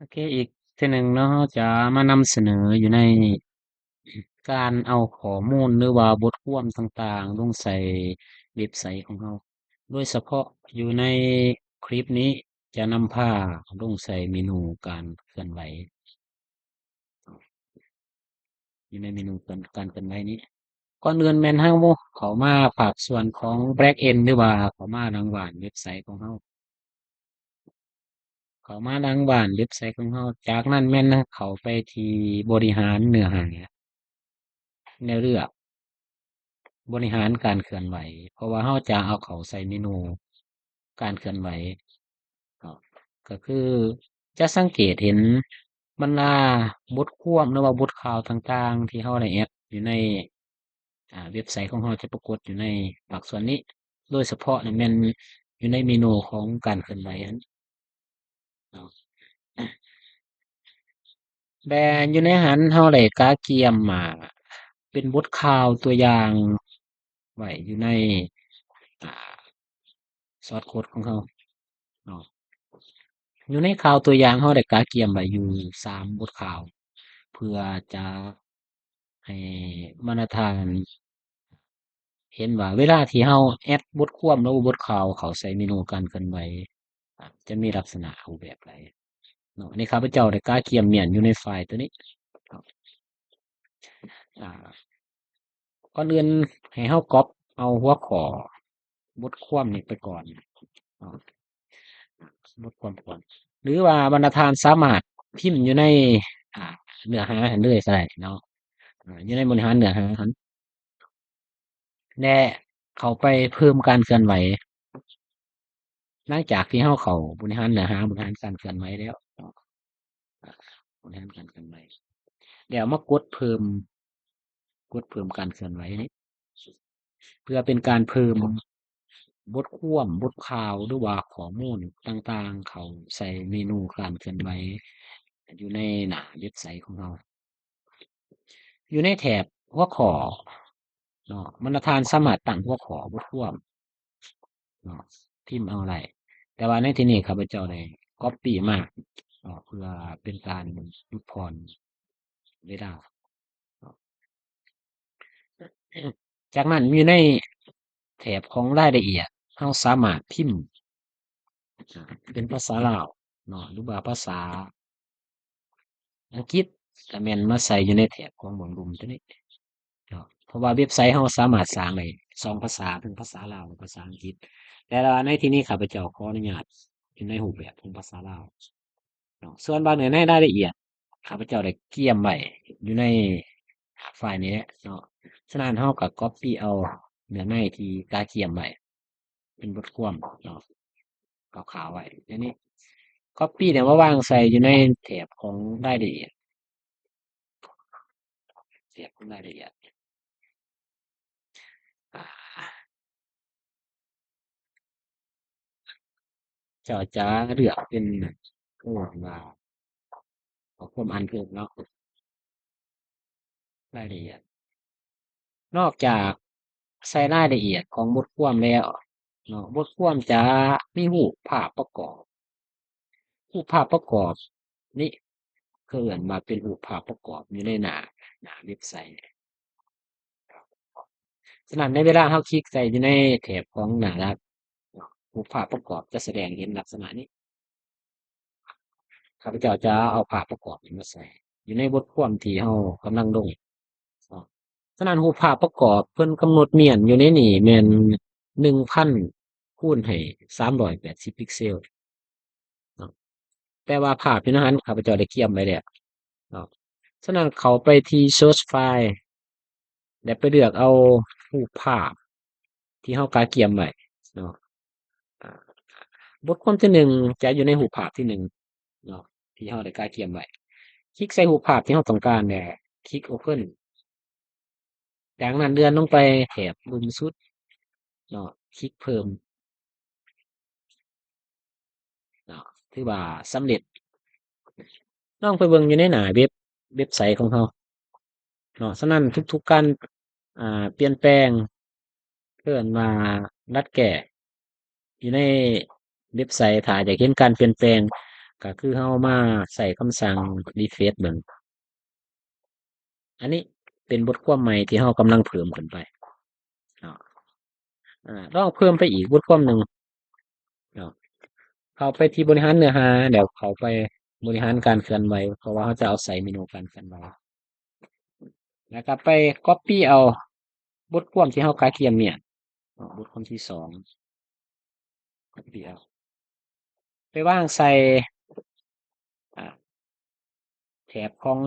โอเคอีกเทื่อหนึ่งเนาะเราจะมานำเสนออยู่ในการเอาข้อมูลหรือว่าบทความต่างๆลงใส่เว็บไซต์ของเราโดยเฉพาะอยู่ในคลิปนี้จะนำพาลงใส่เมนูการเคลื่อนไหวอยู่ในเมนูการเคลื่อนไหวนี้ก่อนอื่นแม่นเฮาเข้ามาภาคส่วนของ Back End หรือว่าเข้ามาทางบ้านเว็บไซต์ของเราเข้ามาทางบ้านเว็บไซต์ของเราจากนั้นแม่นเข้าไปที่บริหารเนื้อหาแนวเลือก บริหารการเคลื่อนไหวเพราะว่าเราจะเอาเข้าใส่เมนูการเคลื่อนไหวครับก็คือจะสังเกตเห็นบรรดาบทความหรือว่าบทข่าวต่างๆที่เราได้แอดอยู่ในเว็บไซต์ของเราจะปรากฏอยู่ในปลักส่วนนี้โดยเฉพาะนี่แม่นอยู่ในเมนูของการเคลื่อนไหวนั้นเนาะแต่อยู่ในหันเราได้กาเกียมมาเป็นบทข่าวตัวอย่างไว้อยู่ในอ่าซอสโค้ดของเราเนาะ อยู่ในข่าวตัวอย่างเราได้กาเกียมไว้อยู่3 บทข่าวเพื่อจะให้บรรณาธิการเห็นว่าเวลาที่เราแอดบทความหรือว่าบทข่าวเข้าใส่เมนูการเคลื่อนไหวจะมีลักษณะรูปแบบใดเนาะอันนี้ข้าพเจ้าได้กาเกียมเมียนอยู่ในไฟล์ตัวนี้ครับอ่าก่อนอื่นให้เราก๊อปเอาหัวข้อบทความนี้ไปก่อนเนาะบทความก่อนหรือว่าบรรณาธิการสามารถพิมพ์อยู่ในอ่าเนื้อหาให้เลยก็ได้เนาะ อยู่ในบริหารเนื้อหาหั้นแน่เข้าไปเพิ่มการเคลื่อนไหวหลังจากที่เราเข้าบริหารเนื้อหาบริหารการเคลื่อนไหวแล้วบริหารการเคลื่อนไหวแล้วมกดเพิ่มการเคลื่อนไหวนี้เพื่อเป็นการเพิ่มบทความบทข่าวหรือว่าข้อมูลต่างๆเข้าใส่เมนูการเคลื่อนไหวอยู่ในหน้าเว็บไซต์ของเราอยู่ในแถบหัวข้อเนาะบรรณาธิการสามารถตั้งหัวข้อบทความเนาะพิมพ์เอาได้แต่ว่าในที่นี้ข้าพเจ้าได้ก๊อปปี้มาเพื่อเป็นการลดพรเวลาเนาะจากนั้นอยู่ในแถบของรายละเอียดเราสามารถพิมพ์เป็นภาษาลาวเนาะหรือว่าภาษาอังกฤษก็แม่นมาใส่อยู่ในแถบของวงลุ่มตัวนี้เนาะเพราะว่าเว็บไซต์เราสามารถสร้างได้2 ภาษาเป็นภาษาลาวและภาษาอังกฤษแต่ว่าในที่นี้ข้าพเจ้าขออนุญาตอยู่ในรูปแบบของภาษาลาวเนาะส่วนบางเนื้อในรายละเอียดข้าพเจ้าได้เกียมไว้อยู่ในไฟล์นี้แหละเนาะฉะนั้นเราก็ copy เอาเนื้อในที่กาเกียมไว้เป็นบทความเนาะขาวๆไว้อันนี้ copy เนี่ยมาวางใส่อยู่ในแถบของรายละเอียดแถบของรายละเอียดอ่าเจ้าจะเลือกเป็นว่าเอาความอันเกินเนาะรายละเอียดนอกจากใส่รายละเอียดของบทความแล้วเนาะบทความจะมีรูปภาพประกอบรูปภาพประกอบนี่คือเอิ้นว่าเป็นรูปภาพประกอบอยู่ในหน้าเว็บไซต์ฉะนั้นในเวลาเราคลิกใส่อยู่ในแถบของหน้ารัดเนาะรูปภาพประกอบจะแสดงเห็นลักษณะนี้ข้าพเจ้าจะเอาภาพประกอบนี้มาใส่อยู่ในบทความที่เรากำลังลงเนาะฉะนั้นรูปภาพประกอบเพิ่นกำหนดเมียนอยู่ในนี่แม่น1,000คูณให้380พิกเซลเนาะแต่ว่าภาพอยู่ในหั้นข้าพเจ้าได้เขียนไว้แล้วเนาะฉะนั้นเข้าไปที่ Source File แล้วไปเลือกเอารูปภาพที่เรากาเกียมไว้เนาะอ่าบทความที่หนึ่งจะอยู่ในรูปภาพที่หนึ่งเนาะที่เราได้กาเกียมไว้คลิกใส่รูปภาพที่เราต้องการเนี่ยคลิก Open จากนั้นเลื่อนลงไปแถบมุมสุดเนาะคลิกเพิ่มเนาะถือว่าสำเร็จลองไปเบิ่งอยู่ในหน้าเว็บไซต์ของเราเนาะฉะนั้นทุกๆการเปลี่ยนแปลงเอิ้นว่ารัดแก้อยู่ในเว็บไซต์ถ้าอยากเห็นการเปลี่ยนแปลง ก็คือเฮามาใส่คำสั่ง refresh เบิ่งอันนี้เป็นบทความใหม่ที่เฮากำลังเพิ่มขึ้นไปเนาะลองเพิ่มไปอีกบทความหนึ่งเนาะเข้าไปที่บริหารเนื้อหาเดี๋ยวเข้าไปบริหารการเคลื่อนไหวเพราะว่าเขาจะเอาใส่เมนูการเคลื่อนไหวแล้วก็ไป copy เอาบทความที่เฮากาเทียมเนี่ยบทความที่สอง copy เอาไปวางใส่อ่าแถบของ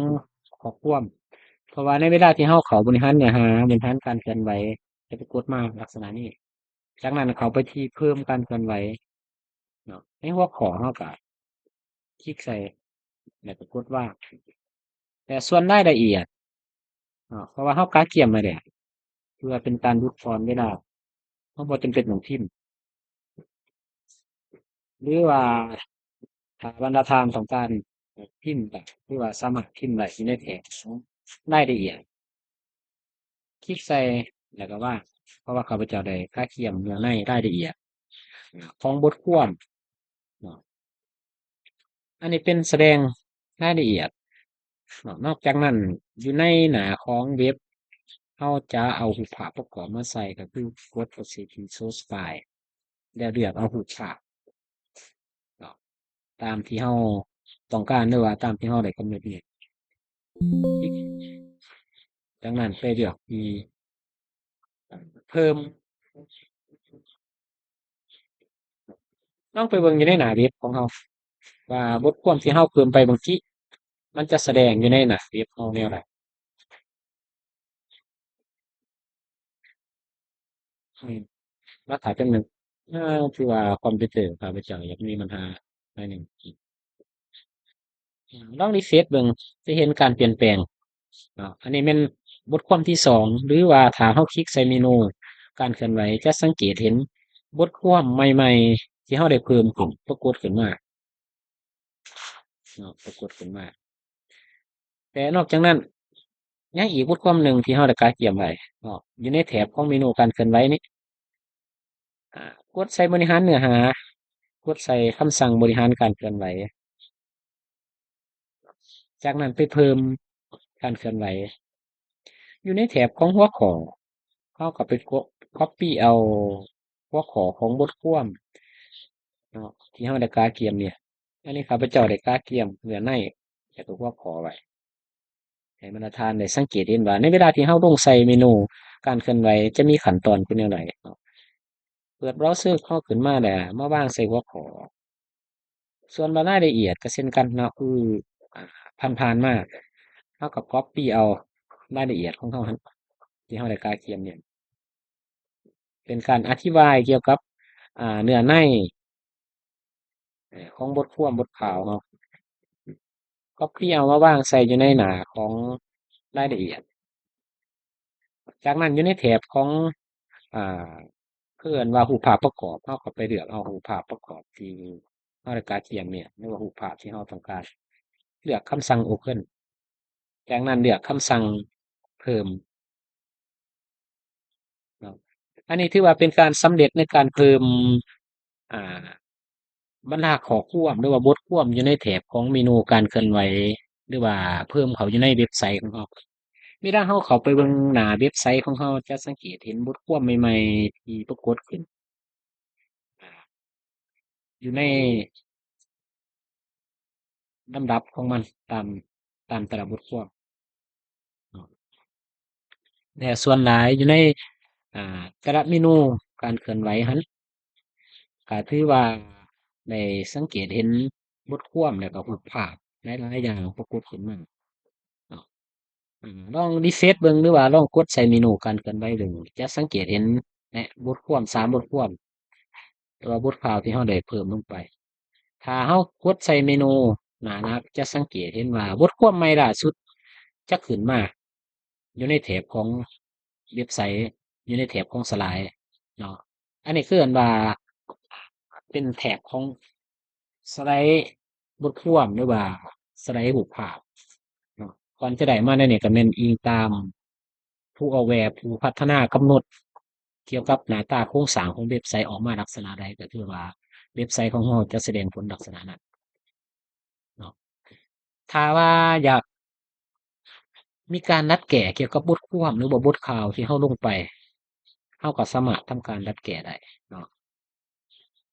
ข้อความเพราะว่าในเวลาที่เฮาเข้าบริหารเนื้อหาบริหารการเคลื่อนไหวจะไปกดมาลักษณะนี้จากนั้นเขาไปที่เพิ่มการเคลื่อนไหวเนาะในหัวข้อเฮาก็คลิกใส่แล้วก็กดว่างแต่ส่วนรายละเอียดเพราะว่าเฮากาเทียมมาแล้วเพื่อเป็นการลดทอนเวลาเฮาบ่จำเป็นต้องพิมพ์หรือว่าถ้าบรรดาทานต้องการพิมพ์แบบหรือว่าสามารถพิมพ์ได้อยู่ในแถบของรายละเอียดคลิกใส่แล้วก็ว่างเพราะว่าข้าพเจ้าได้กาเทียมเนื้อในรายละเอียดของบทความเนาะอันนี้เป็นแสดงรายละเอียดเนาะนอกจากนั้นอยู่ในหน้าของเว็บเราจะเอารูปภาพประกอบมาใส่ก็คือกด Proceed Source File แล้วเลือกเอารูปภาพเนาะตามที่เราต้องการหรือว่าตามที่เราได้กำหนดเนี่ยจากนั้นไปเลือกที่เพิ่มต้องไปเบิ่งอยู่ในหน้าเว็บของเราว่าบทความที่เราเพิ่มไปบางทีมันจะแสดงอยู่ในหน้าเว็บเราแนวใดอืมมาถ่ายจังหนึ่งที่ว่าคอมพิวเตอร์ข้าพเจ้าอยากมีปัญหาหน่อยหนึ่งลองรีเฟรชเบิ่งจะเห็นการเปลี่ยนแปลงเนาะอันนี้เป็นบทความที่สองหรือว่าถ้าเราคลิกใส่เมนูการเคลื่อนไหวจะสังเกตเห็นบทความใหม่ๆที่เราได้เพิ่มขึ้นปรากฏขึ้นมาเนาะปรากฏขึ้นมาแต่นอกจากนั้นยังอีกบทความหนึ่งที่เราได้กาเตรียมไว้อยู่ในแถบของเมนูการเคลื่อนไหวนี้กดใส่บริหารเนื้อหากดใส่คำสั่งบริหารการเคลื่อนไหวจากนั้นไปเพิ่มการเคลื่อนไหวอยู่ในแถบของหัวข้อเราก็ไปcopy เอาหัวข้อของบทความเนาะที่เราได้กาเตรียมเนี่ยอันนี้ข้าพเจ้าได้กาเตรียมเนื้อในแล้วก็หัวข้อไว้ให้บรรดาท่านได้สังเกตเห็นว่าในเวลาที่เราลงใส่เมนูการเคลื่อนไหวจะมีขั้นตอนเป็นอย่างไรเนาะเปิดเบราว์เซอร์เข้าขึ้นมาแล้วมาวางใส่หัวข้อ ส่วนรายละเอียดก็เช่นกันเนาะคืออ่ผ่านๆมาเราก็ก๊อปปี้เอารายละเอียดของเราหั่นที่เราได้กาเขียนเนี่ยเป็นการอธิบายเกี่ยวกับเนื้อในของบทความบทข่าวเนาะก๊อปปี้เอามาวางใส่อยู่ในหน้าของรายละเอียดจากนั้นอยู่ในแถบของอ่าเพื่อนว่ารูปภาพประกอบเราก็ไปเลือกเอารูปภาพประกอบที่เราได้กาเขียนเนี่ยหรือว่ารูปภาพที่เราต้องการเลือกคำสั่ง Open จากนั้นเลือกคำสั่งเพิ่มเนาะอันนี้ถือว่าเป็นการสำเร็จในการเพิ่มอ่าบรรดาข้อความหรือว่าบทความอยู่ในแถบของเมนูการเคลื่อนไหวหรือว่าเพิ่มเขาอยู่ในเว็บไซต์ของเราเวลาเราเข้าไปเบิ่งหน้าเว็บไซต์ของเราจะสังเกตเห็นบทความใหม่ๆที่ปรากฏขึ้นอ่าอยู่ในลำดับของมันตามแต่ละบทความเนาะแต่ส่วนหลายอยู่ในแต่ละเมนูการเคลื่อนไหวหั้น ก็ถือว่าได้สังเกตเห็นบทความแล้วก็รูปภาพหลายๆอย่างปรากฏขึ้นมาเนาะลองรีเฟรชเบิ่งหรือว่าลองกดใส่เมนูการเคลื่อนไหวเบิ่งจะสังเกตเห็นบทความ3บทความหรือว่าบทข่าวที่เราได้เพิ่มลงไปถ้าเรากดใส่เมนูหน้านักจะสังเกตเห็นว่าบทความใหม่ล่าสุดจะขึ้นมาอยู่ในแถบของเว็บไซต์อยู่ในแถบของสไลด์เนาะอันนี้คืออันว่าเป็นแถบของ สไลด์บทความหรือว่าสไลด์รูปภาพเนาะก่อนจะได้มาได้เนี่ยก็แม่นอิงตามผู้ออกแบบผู้พัฒนากำหนดเกี่ยวกับหน้าตาโครงสร้างของเว็บไซต์ออกมาลักษณะใดก็คือว่าเว็บไซต์ของเราจะแสดงผลลักษณะนั้น ถ้าว่าอยากมีการดัดแก้เกี่ยวกับบทความหรือว่าบทข่าวที่เราลงไปเราก็สามารถทำการดัดแก้ได้เนาะ